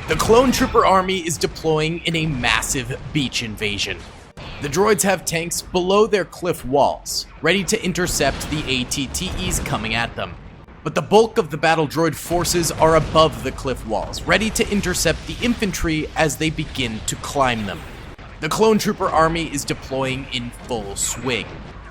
The Clone Trooper army is deploying in a massive beach invasion. The droids have tanks below their cliff walls, ready to intercept the ATTEs coming at them. But the bulk of the battle droid forces are above the cliff walls, ready to intercept the infantry as they begin to climb them. The Clone Trooper army is deploying in full swing.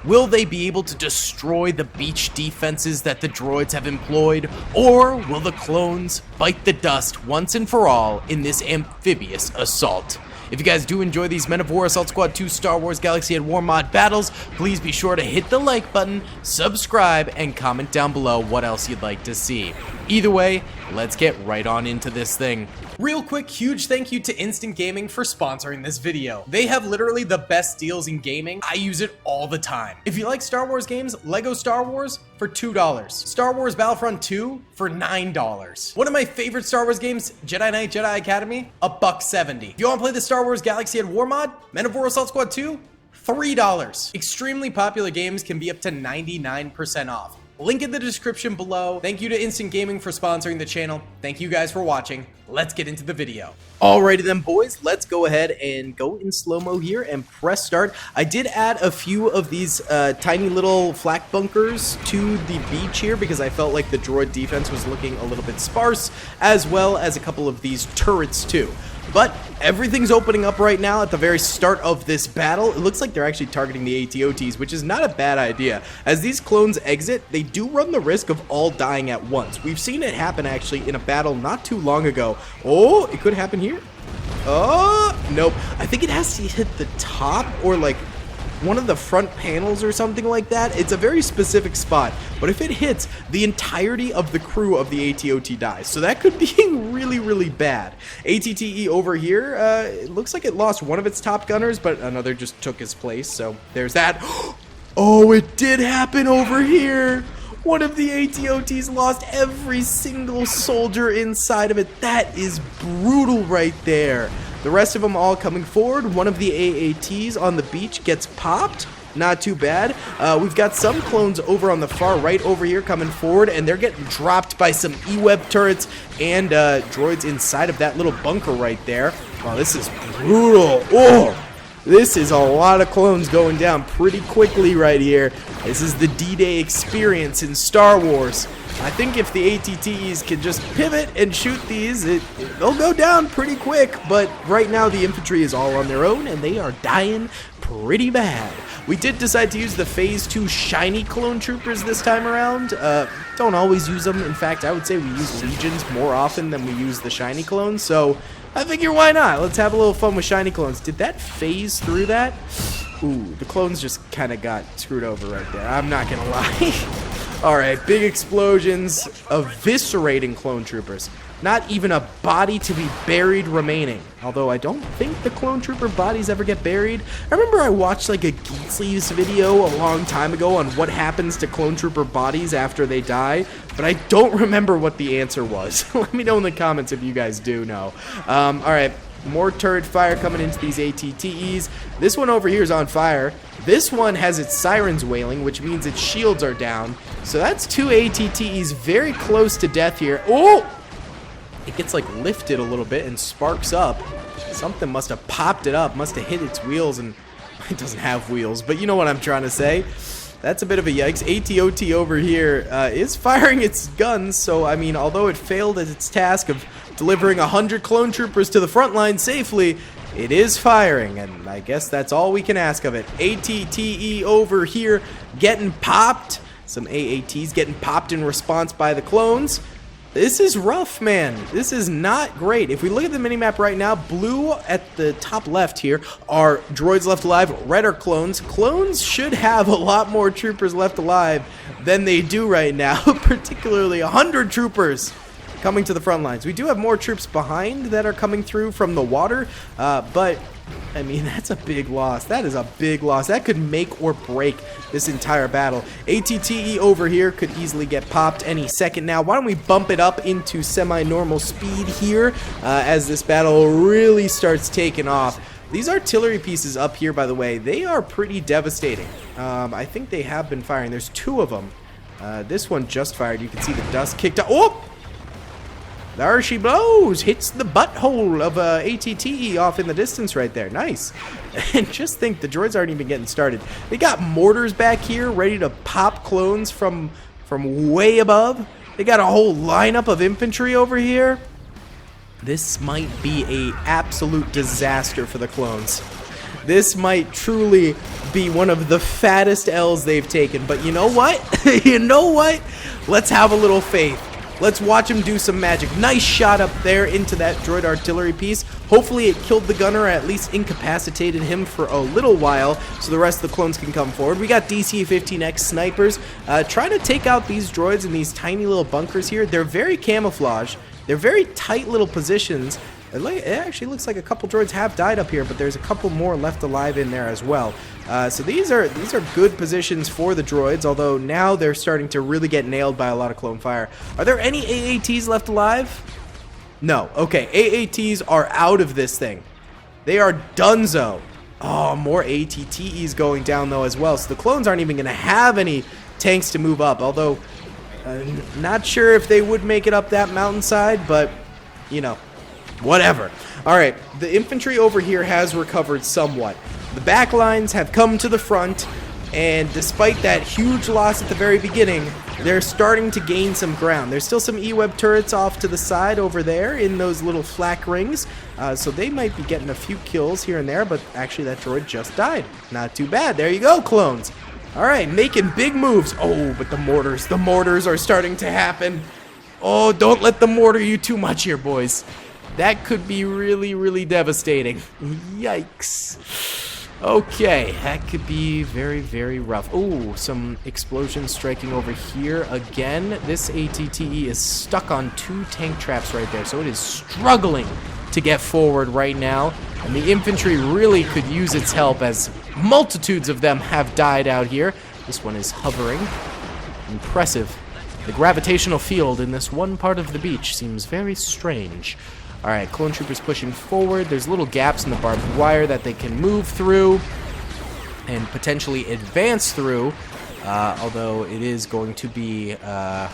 Will they be able to destroy the beach defenses that the droids have employed, or will the clones bite the dust once and for all in this amphibious assault? If you guys do enjoy these Men of War Assault Squad 2 Star Wars Galaxy at War mod battles, please be sure to hit the like button, subscribe, and comment down below what else you'd like to see. Either way, let's get right on into this thing. Real quick, huge thank you to Instant Gaming for sponsoring this video. They have literally the best deals in gaming. I use it all the time. If you like Star Wars games, Lego Star Wars for $2. Star Wars Battlefront 2 for $9. One of my favorite Star Wars games, Jedi Knight Jedi Academy, $1.70. If you want to play the Star Wars Galaxy at War mod, Men of War Assault Squad 2, $3. Extremely popular games can be up to 99% off. Link in the description below. Thank you to Instant Gaming for sponsoring the channel. Thank you guys for watching. Let's get into the video. Alrighty then, boys, let's go ahead and go in slow-mo here and press start. I did add a few of these tiny little flak bunkers to the beach here because I felt like the droid defense was looking a little bit sparse, as well as a couple of these turrets too. But everything's opening up right now at the very start of this battle. It looks like they're actually targeting the ATOTs, which is not a bad idea. As these clones exit, they do run the risk of all dying at once. We've seen it happen actually in a battle not too long ago. Oh, it could happen here. Oh, nope. I think it has to hit the top or like one of the front panels or something like that. It's a very specific spot, but if it hits, the entirety of the crew of the ATOT dies. So that could be really, really bad. ATTE over here, it looks like it lost one of its top gunners, but another just took his place. So there's that. Oh, it did happen over here. One of the ATOTs lost every single soldier inside of it. That is brutal right there. The rest of them all coming forward. One of the AATs on the beach gets popped. Not too bad. We've got some clones over on the far right over here coming forward, and they're getting dropped by some E-Web turrets and droids inside of that little bunker right there. Oh, this is brutal. Oh! This is a lot of clones going down pretty quickly right here. This is the D-Day experience in Star Wars. I think if the ATTEs can just pivot and shoot these, they'll go down pretty quick. But right now the infantry is all on their own and they are dying pretty bad. We did decide to use the Phase 2 shiny clone troopers this time around. Don't always use them. In fact, I would say we use legions more often than we use the shiny clones. So I figure why not? Let's have a little fun with shiny clones. Did that phase through that? Ooh, the clones just kind of got screwed over right there. I'm not gonna lie. Alright, big explosions, eviscerating clone troopers. Not even a body to be buried remaining. Although I don't think the clone trooper bodies ever get buried. I remember I watched like a Geek Sleeves video a long time ago on what happens to clone trooper bodies after they die, but I don't remember what the answer was. Let me know in the comments if you guys do know. Alright, more turret fire coming into these ATTEs. This one over here is on fire. This one has its sirens wailing, which means its shields are down. So that's two ATTEs very close to death here. Oh! It gets like lifted a little bit and sparks up. Something must have popped it up, must have hit its wheels, and it doesn't have wheels, but you know what I'm trying to say. That's a bit of a yikes. ATOT over here is firing its guns, so I mean, although it failed at its task of delivering 100 clone troopers to the front line safely, it is firing, and I guess that's all we can ask of it. ATTE over here getting popped. Some AATs getting popped in response by the clones. This is rough, man. This is not great. If we look at the minimap right now, blue at the top left here are droids left alive, red are clones. Clones should have a lot more troopers left alive than they do right now, particularly 100 troopers coming to the front lines. We do have more troops behind that are coming through from the water, but I mean, that's a big loss. That is a big loss. That could make or break this entire battle. ATTE over here could easily get popped any second now. Why don't we bump it up into semi-normal speed here as this battle really starts taking off. These artillery pieces up here, by the way, they are pretty devastating. I think they have been firing. There's two of them. This one just fired. You can see the dust kicked up. Oh! There she blows. Hits the butthole of ATTE off in the distance right there. Nice. And just think, the droids aren't even getting started. They got mortars back here ready to pop clones from way above. They got a whole lineup of infantry over here. This might be a absolute disaster for the clones. This might truly be one of the fattest L's they've taken. But you know what? You know what? Let's have a little faith. Let's watch him do some magic. Nice shot up there into that droid artillery piece. Hopefully it killed the gunner, or at least incapacitated him for a little while, so the rest of the clones can come forward. We got DC-15X snipers trying to take out these droids in these tiny little bunkers here. They're very camouflaged. They're very tight little positions. It actually looks like a couple droids have died up here, but there's a couple more left alive in there as well. So these are good positions for the droids, although now they're starting to really get nailed by a lot of clone fire. Are there any AATs left alive? No. Okay, AATs are out of this thing. They are donezo. Oh, more ATTEs going down though as well. So the clones aren't even going to have any tanks to move up, although not sure if they would make it up that mountainside, but you know. Whatever. Alright, the infantry over here has recovered somewhat. The back lines have come to the front, and despite that huge loss at the very beginning, they're starting to gain some ground. There's still some E-Web turrets off to the side over there in those little flak rings, so they might be getting a few kills here and there, but actually that droid just died. Not too bad. There you go, clones. Alright, making big moves. Oh, but the mortars are starting to happen. Oh, don't let them mortar you too much here, boys. That could be really, really devastating. Yikes. Okay, that could be very, very rough. Oh, some explosions striking over here again. This ATTE is stuck on 2 tank traps right there, so it is struggling to get forward right now. And the infantry really could use its help, as multitudes of them have died out here. This one is hovering. Impressive. The gravitational field in this one part of the beach seems very strange. Alright, clone troopers pushing forward. There's little gaps in the barbed wire that they can move through and potentially advance through, although it is going to be not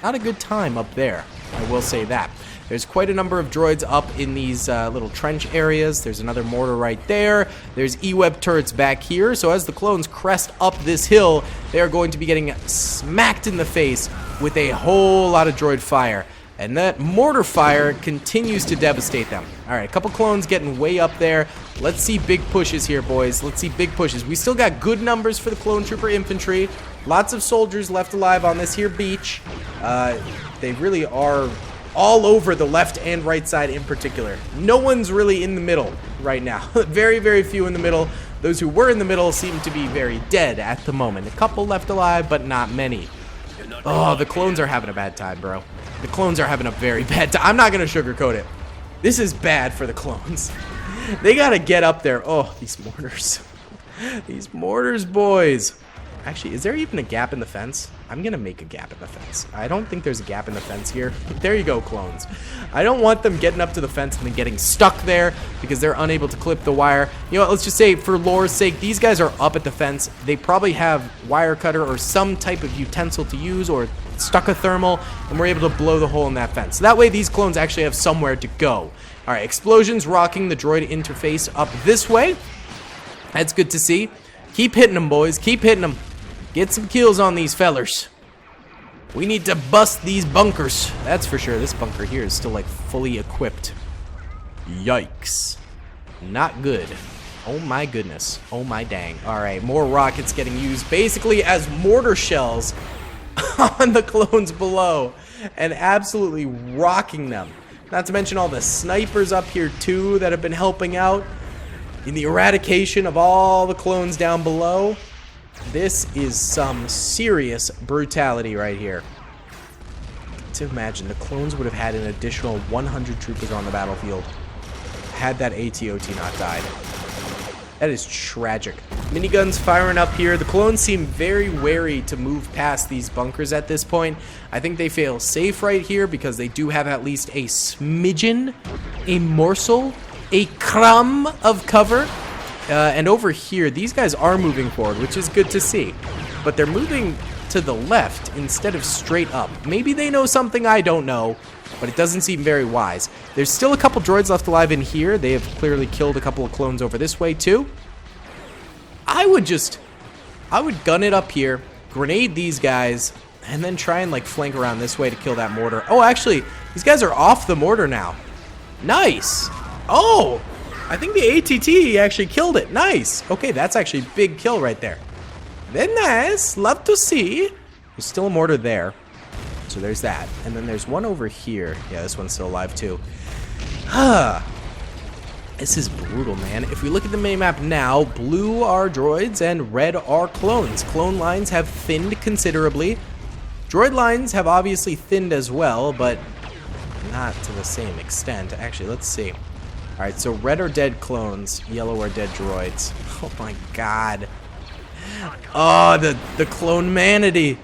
a good time up there. I will say that. There's quite a number of droids up in these little trench areas. There's another mortar right there. There's E-Web turrets back here. So as the clones crest up this hill, they are going to be getting smacked in the face with a whole lot of droid fire. And that mortar fire continues to devastate them. Alright, a couple clones getting way up there. Let's see big pushes here, boys. Let's see big pushes. We still got good numbers for the clone trooper infantry. Lots of soldiers left alive on this here beach. They really are all over the left and right side in particular. No one's really in the middle right now. Very, very few in the middle. Those who were in the middle seem to be very dead at the moment. A couple left alive, but not many. Oh, the clones are having a bad time, bro. The clones are having a very bad time. I'm not going to sugarcoat it. This is bad for the clones. They got to get up there. Oh, these mortars. These mortars, boys. Actually, is there even a gap in the fence? I'm going to make a gap in the fence. I don't think there's a gap in the fence here. There you go, clones. I don't want them getting up to the fence and then getting stuck there because they're unable to clip the wire. You know what, let's just say, for lore's sake, these guys are up at the fence. They probably have wire cutter or some type of utensil to use, or stuck a thermal, and we're able to blow the hole in that fence. So that way these clones actually have somewhere to go. Alright, explosions rocking the droid interface up this way. That's good to see. Keep hitting them, boys. Keep hitting them. Get some kills on these fellers. We need to bust these bunkers. That's for sure. This bunker here is still like fully equipped. Yikes. Not good. Oh my goodness. Oh my dang. Alright, more rockets getting used basically as mortar shells on the clones below and absolutely rocking them. Not to mention all the snipers up here too that have been helping out in the eradication of all the clones down below. This is some serious brutality right here. To imagine, the clones would have had an additional 100 troopers on the battlefield had that AT-OT not died. That is tragic. Miniguns firing up here. The clones seem very wary to move past these bunkers at this point. I think they feel safe right here because they do have at least a smidgen, a morsel, a crumb of cover. And over here, these guys are moving forward, which is good to see. But they're moving to the left instead of straight up. Maybe they know something I don't know, but it doesn't seem very wise. There's still a couple droids left alive in here. They have clearly killed a couple of clones over this way too. I would gun it up here, grenade these guys, and then try and like flank around this way to kill that mortar. Oh, actually, these guys are off the mortar now. Nice. Oh, I think the ATT actually killed it. Nice. Okay, that's actually a big kill right there. Very nice. Love to see. There's still a mortar there. So there's that. And then there's one over here. Yeah, this one's still alive too. This is brutal, man. If we look at the minimap now, blue are droids and red are clones. Clone lines have thinned considerably. Droid lines have obviously thinned as well, but not to the same extent. Actually, let's see. Alright, so red are dead clones, yellow are dead droids. Oh my god. Oh, the clone-manity.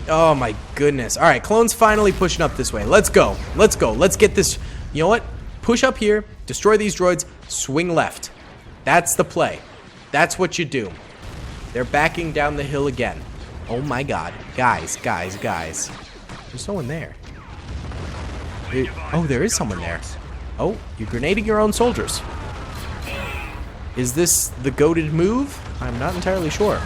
Oh my goodness. Alright, clones finally pushing up this way. Let's go. Let's go. Let's get this. You know what? Push up here, destroy these droids, swing left. That's the play. That's what you do. They're backing down the hill again. Oh my god. Guys. There's no one there. Oh, there is someone there. Oh, you're grenading your own soldiers. Is this the goated move? I'm not entirely sure.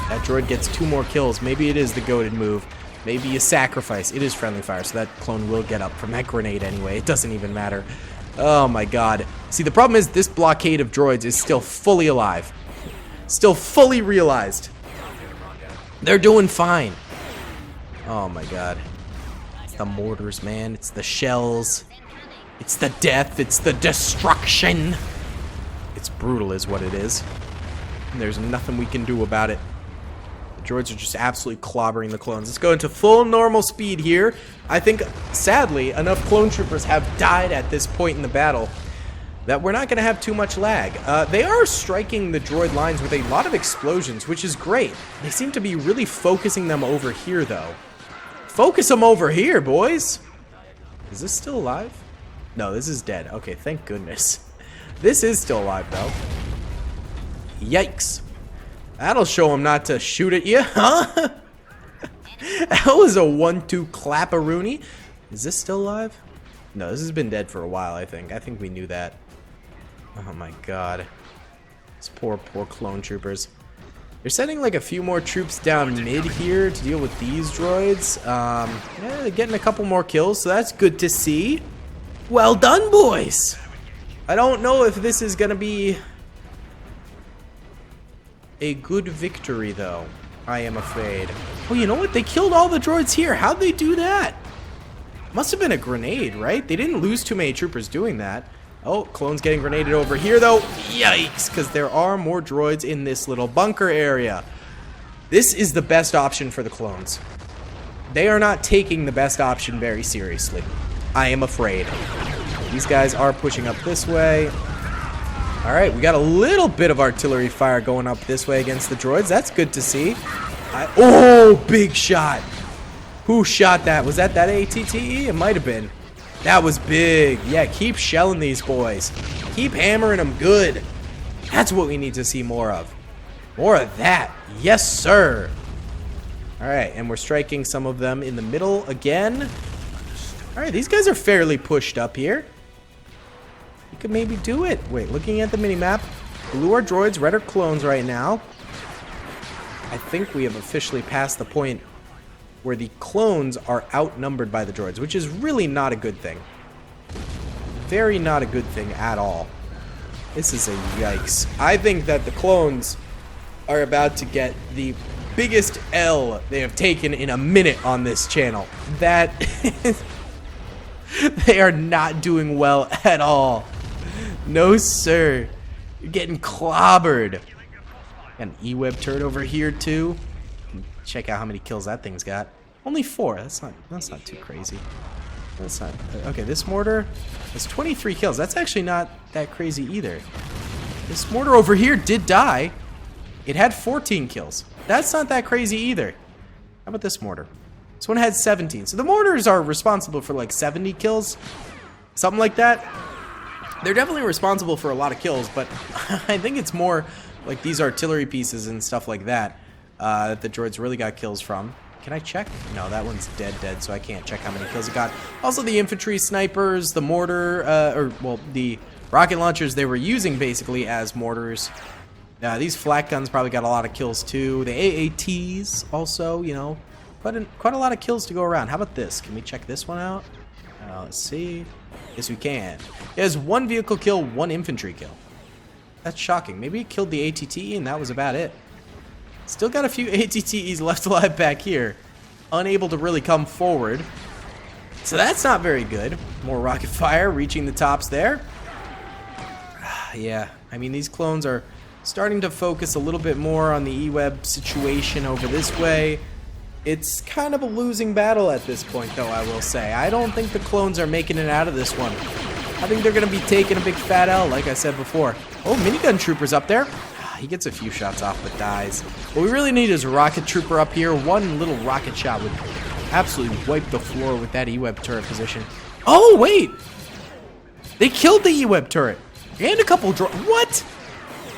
That droid gets 2 more kills. Maybe it is the goated move. Maybe a sacrifice. It is friendly fire, so that clone will get up from that grenade anyway. It doesn't even matter. Oh my god. See, the problem is this blockade of droids is still fully alive. Still fully realized. They're doing fine. Oh my god. It's the mortars, man. It's the shells. It's the death. It's the destruction. It's brutal is what it is. And there's nothing we can do about it. The droids are just absolutely clobbering the clones. Let's go into full normal speed here. I think, sadly, enough clone troopers have died at this point in the battle that we're not going to have too much lag. They are striking the droid lines with a lot of explosions, which is great. They seem to be really focusing them over here, though. Focus them over here, boys! Is this still alive? No, this is dead. Okay, thank goodness. This is still alive, though. Yikes. That'll show them not to shoot at you, huh? That was a 1-2 clap-a-rooney. Is this still alive? No, this has been dead for a while, I think. I think we knew that. Oh my god. These poor clone troopers. They're sending like a few more troops down mid here to deal with these droids. Yeah, they're getting a couple more kills, so that's good to see. Well done, boys! I don't know if this is gonna be a good victory, though. I am afraid. Oh, you know what? They killed all the droids here. How'd they do that? Must have been a grenade, right? They didn't lose too many troopers doing that. Oh, clone's getting grenaded over here, though. Yikes, because there are more droids in this little bunker area. This is the best option for the clones. They are not taking the best option very seriously. I am afraid. These guys are pushing up this way. All right, we got a little bit of artillery fire going up this way against the droids. That's good to see. Oh, big shot. Who shot that? Was that ATTE? It might have been. That was big. Yeah, keep shelling these boys. Keep hammering them good. That's what we need to see more of. More of that. Yes, sir. All right, and we're striking some of them in the middle again. All right, these guys are fairly pushed up here. You could maybe do it. Wait, looking at the minimap, blue are droids, red are clones right now. I think we have officially passed the point where the clones are outnumbered by the droids, which is really not a good thing. Very not a good thing at all. This is a yikes. I think that the clones are about to get the biggest L they have taken in a minute on this channel. That they are not doing well at all. No, sir. You're getting clobbered. Got an E-Web turret over here, too. Check out how many kills that thing's got. Only 4. That's not too crazy. That's not... Okay, this mortar has 23 kills. That's actually not that crazy either. This mortar over here did die. It had 14 kills. That's not that crazy either. How about this mortar? This one had 17. So the mortars are responsible for like 70 kills. Something like that. They're definitely responsible for a lot of kills, but I think it's more like these artillery pieces and stuff like that that the droids really got kills from. Can I check? No, that one's dead, so I can't check how many kills it got. Also, the infantry snipers, the mortar, the rocket launchers they were using basically as mortars. These flak guns probably got a lot of kills too. The AATs also, you know, quite a lot of kills to go around. How about this? Can we check this one out? Let's see. Yes, we can. It has 1 vehicle kill, 1 infantry kill. That's shocking. Maybe he killed the ATTE and that was about it. Still got a few ATTEs left alive back here. Unable to really come forward. So that's not very good. More rocket fire reaching the tops there. Yeah, I mean, these clones are starting to focus a little bit more on the E-Web situation over this way. It's kind of a losing battle at this point, though, I will say. I don't think the clones are making it out of this one. I think they're going to be taking a big fat L, like I said before. Oh, minigun trooper's up there. He gets a few shots off, but dies. What we really need is a rocket trooper up here. One little rocket shot would absolutely wipe the floor with that E-Web turret position. Oh, wait! They killed the E-Web turret. And a couple what?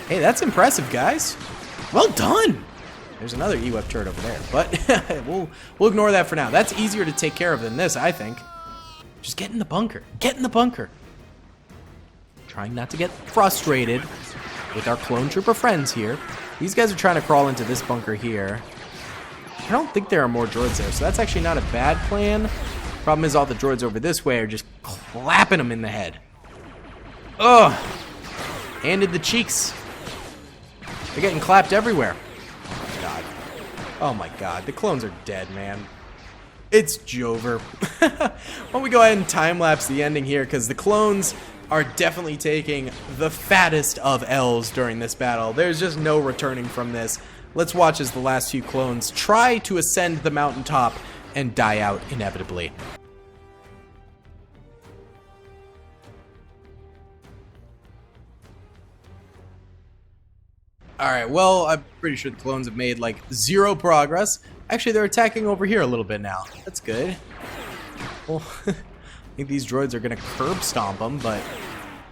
Hey, that's impressive, guys. Well done. There's another E-Web turret over there, but we'll ignore that for now. That's easier to take care of than this, I think. Just get in the bunker. Get in the bunker. Trying not to get frustrated with our clone trooper friends here. These guys are trying to crawl into this bunker here. I don't think there are more droids there, so that's actually not a bad plan. Problem is all the droids over this way are just clapping them in the head. Ugh. Handed the cheeks. They're getting clapped everywhere. Oh my god. Oh my god. The clones are dead, man. It's Jover. Why don't we go ahead and time-lapse the ending here, because the clones are definitely taking the fattest of L's during this battle. There's just no returning from this. Let's watch as the last few clones try to ascend the mountaintop and die out inevitably. Alright, well, I'm pretty sure the clones have made like 0 progress. Actually, they're attacking over here a little bit now. That's good. Well, I think these droids are going to curb stomp them, but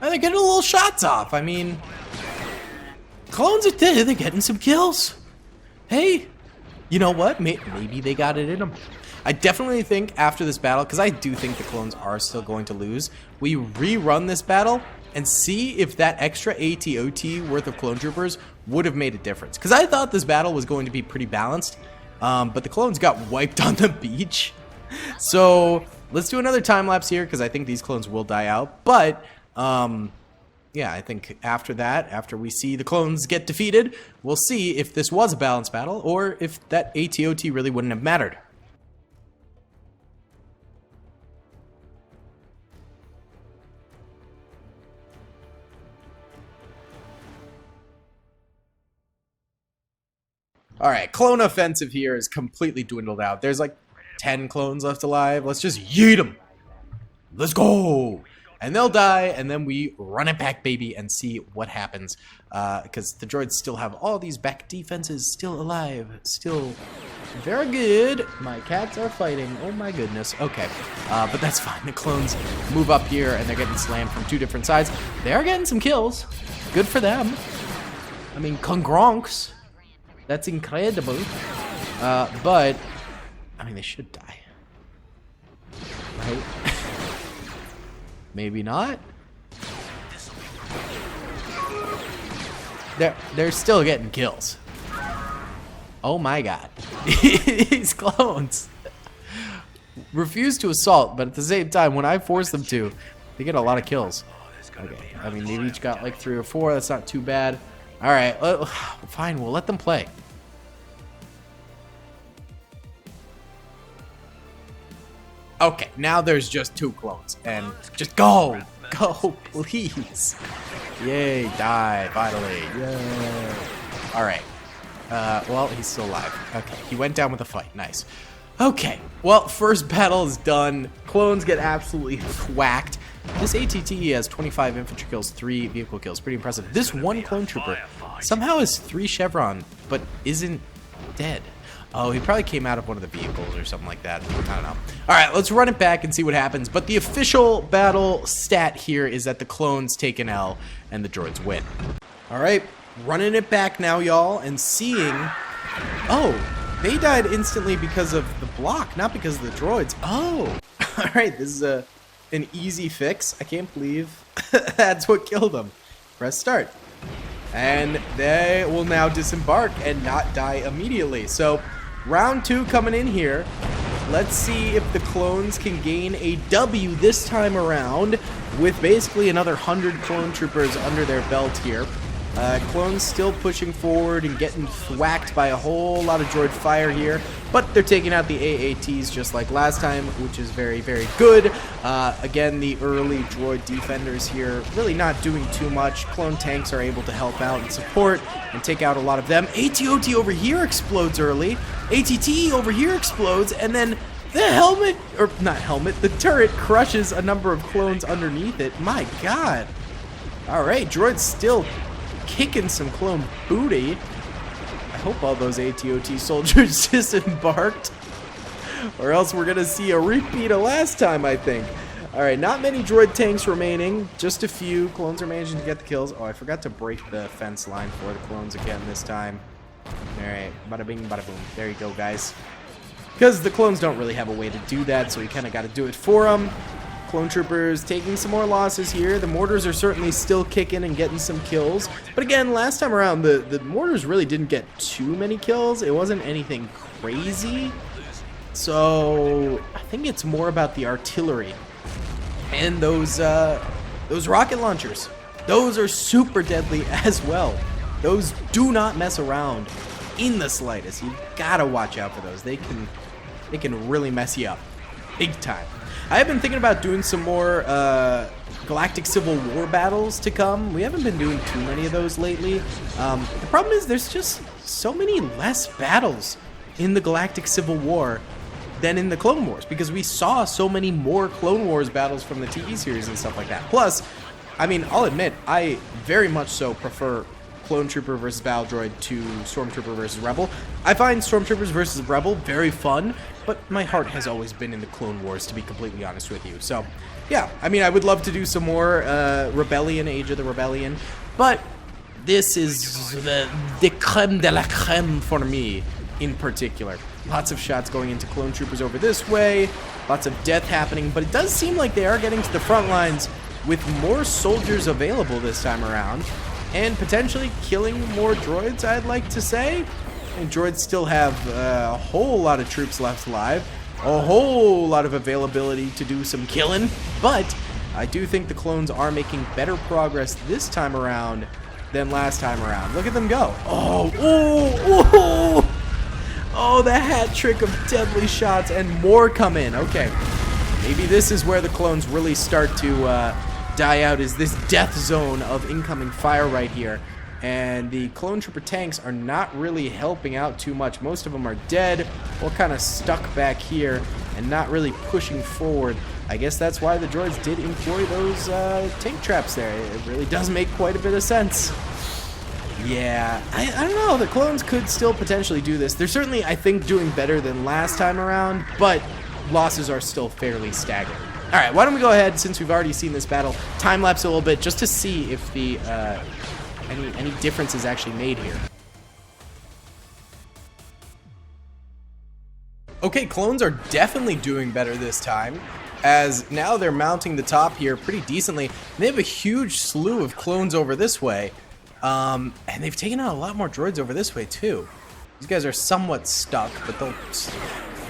they're getting a little shots off. I mean, clones are dead. They're getting some kills. Hey, you know what? Maybe they got it in them. I definitely think after this battle, because I do think the clones are still going to lose, we rerun this battle and see if that extra AT-OT worth of clone troopers would have made a difference. Because I thought this battle was going to be pretty balanced, but the clones got wiped on the beach. So let's do another time lapse here, because I think these clones will die out. But yeah, I think after that, after we see the clones get defeated, we'll see if this was a balanced battle or if that AT-OT really wouldn't have mattered. Alright, clone offensive here is completely dwindled out. There's like 10 clones left alive. Let's just yeet them. Let's go. And they'll die, and then we run it back, baby, and see what happens. Because the droids still have all these back defenses still alive. Still very good. My cats are fighting. Oh my goodness. Okay. But that's fine. The clones move up here, and they're getting slammed from 2 different sides. They're getting some kills. Good for them. I mean, congronks. That's incredible. But, I mean, they should die. Right? Maybe not. They're still getting kills. Oh my god. These clones refuse to assault, but at the same time, when I force them to, they get a lot of kills. Okay, I mean, they've each got like 3 or 4. That's not too bad. Alright, fine, we'll let them play. Okay, now there's just 2 clones, and just go, please. Yay, die, finally, yay. Alright, well, he's still alive. Okay, he went down with a fight, nice. Okay, well, first battle is done. Clones get absolutely whacked. This ATTE has 25 infantry kills, 3 vehicle kills, pretty impressive. This one clone trooper somehow has 3 chevron, but isn't dead. Oh, he probably came out of one of the vehicles or something like that. I don't know. Alright, let's run it back and see what happens. But the official battle stat here is that the clones take an L and the droids win. Alright, running it back now, y'all, and seeing... Oh, They died instantly because of the block, not because of the droids. Oh, all right. This is an easy fix. I can't believe that's what killed them. Press start. And they will now disembark and not die immediately. So round 2 coming in here. Let's see if the clones can gain a W this time around with basically another 100 clone troopers under their belt here. Clones still pushing forward and getting thwacked by a whole lot of droid fire here, but they're taking out the AATs just like last time, which is very, very good. Again, the early droid defenders here really not doing too much. Clone tanks are able to help out and support and take out a lot of them. ATOT over here explodes early. ATT over here explodes, and then the helmet, or not helmet, the turret crushes a number of clones underneath it. My god. All right, droid's still kicking some clone booty. I hope all those ATOT soldiers disembarked, or else we're gonna see a repeat of last time, I think. All right, not many droid tanks remaining, just a few. Clones are managing to get the kills. Oh, I forgot to break the fence line for the clones again this time. All right, bada bing, bada boom. There you go, guys. Because the clones don't really have a way to do that, so you kind of got to do it for them. Clone troopers taking some more losses here. The mortars are certainly still kicking and getting some kills. But again, last time around, the mortars really didn't get too many kills. It wasn't anything crazy. So I think it's more about the artillery. And those rocket launchers. Those are super deadly as well. Those do not mess around in the slightest. You gotta watch out for those. They can really mess you up. Big time. I have been thinking about doing some more Galactic Civil War battles to come. We haven't been doing too many of those lately. The problem is there's just so many less battles in the Galactic Civil War than in the Clone Wars, because we saw so many more Clone Wars battles from the TV series and stuff like that. Plus, I mean, I'll admit, I very much so prefer Clone Trooper versus Battle Droid to Stormtrooper versus Rebel. I find Stormtroopers versus Rebel very fun, but my heart has always been in the Clone Wars, to be completely honest with you. So, yeah, I mean, I would love to do some more Rebellion, Age of the Rebellion, but this is the creme de la creme for me in particular. Lots of shots going into Clone Troopers over this way, lots of death happening, but it does seem like they are getting to the front lines with more soldiers available this time around, and potentially killing more droids, I'd like to say. And droids still have a whole lot of troops left alive, a whole lot of availability to do some killing, but I do think the clones are making better progress this time around than last time around. Look at them go. Oh, the hat trick of deadly shots, and more come in. Okay, maybe this is where the clones really start to die out, is this death zone of incoming fire right here. And the Clone Trooper tanks are not really helping out too much. Most of them are dead or kind of stuck back here and not really pushing forward. I guess that's why the droids did employ those tank traps there. It really does make quite a bit of sense. Yeah, I don't know. The clones could still potentially do this. They're certainly, I think, doing better than last time around, but losses are still fairly staggering. All right, why don't we go ahead, since we've already seen this battle, time-lapse a little bit just to see if the any difference is actually made here. Okay, clones are definitely doing better this time, as now they're mounting the top here pretty decently. They have a huge slew of clones over this way, and they've taken out a lot more droids over this way too. These guys are somewhat stuck, but they'll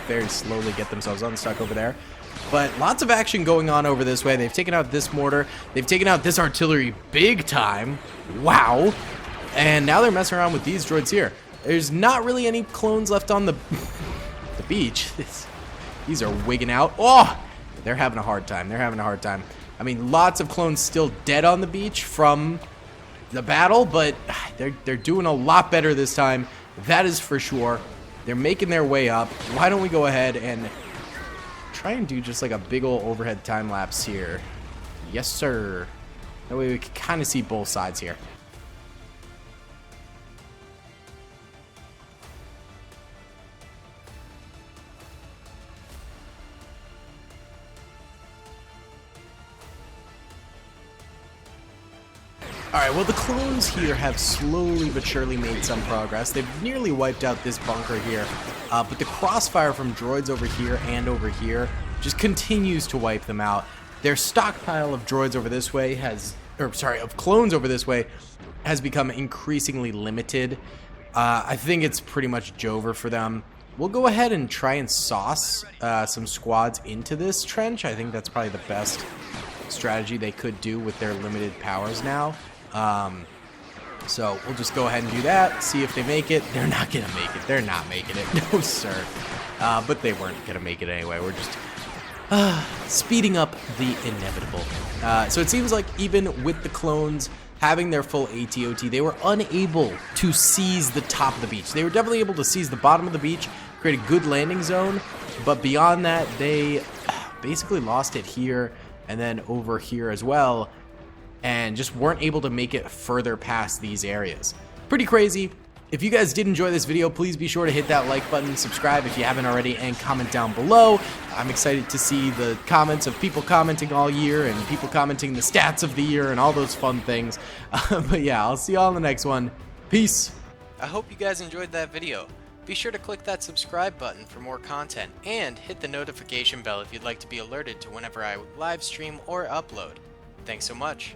very slowly get themselves unstuck over there. But lots of action going on over this way. They've taken out this mortar. They've taken out this artillery big time. Wow. And now they're messing around with these droids here. There's not really any clones left on the beach. These are wigging out. Oh, they're having a hard time. They're having a hard time. I mean, lots of clones still dead on the beach from the battle, but they're doing a lot better this time. That is for sure. They're making their way up. Why don't we go ahead and try and do just like a big ol' overhead time lapse here. Yes, sir. That way we can kind of see both sides here. Alright, well the clones here have slowly but surely made some progress. They've nearly wiped out this bunker here, but the crossfire from droids over here and over here just continues to wipe them out. Their stockpile of droids over this way of clones over this way has become increasingly limited. I think it's pretty much Jover for them. We'll go ahead and try and sauce some squads into this trench. I think that's probably the best strategy they could do with their limited powers now. So we'll just go ahead and do that, see if they make it. They're not gonna make it. They're not making it. No, sir. But they weren't gonna make it anyway. We're just speeding up the inevitable. So it seems like even with the clones having their full ATOT, they were unable to seize the top of the beach. They were definitely able to seize the bottom of the beach, create a good landing zone, but beyond that, they basically lost it here and then over here as well, and just weren't able to make it further past these areas. Pretty crazy. If you guys did enjoy this video, please be sure to hit that like button, subscribe if you haven't already, and comment down below. I'm excited to see the comments of people commenting all year and people commenting the stats of the year and all those fun things. But yeah, I'll see y'all on the next one. Peace. I hope you guys enjoyed that video. Be sure to click that subscribe button for more content, and hit the notification bell if you'd like to be alerted to whenever I live stream or upload. Thanks so much.